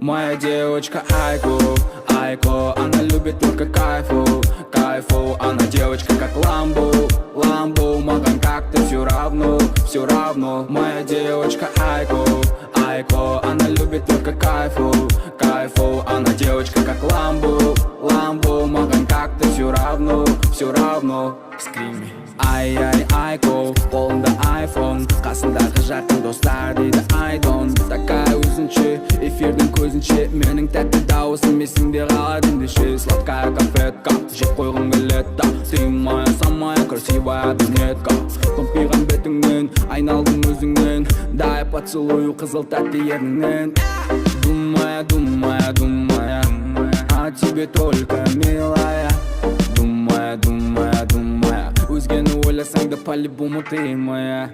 Моя девочка Айко, Айко, она любит только кайфу, кайфу. Она девочка как Ламбо, Ламбо, маған как-то все равно, все равно. Моя девочка Айко, Айко, она любит только кайфу, кайфу. Она девочка как Ламбо, Ламбо, маған как-то все равно, все равно. Скрими. Ай-ай, Айко, қолында айфон, қасындағы жақын достар дейді айдон. Такая өзінше, эфирдің көзінше, менің тәтті дауысым есіңде қалады ендеше. Сладкая конфетка, жеп қойғың келеді, сыймая самая красивая брюнетка. Томпиған бетіңнен, айналдым өзіңнен, дай поцелую қызыл тәтті ерніңнен. Думая, думая, думая, о тебе только, милая. Думая, думая, думая, өзгені ойласаң да по-любому ты моя.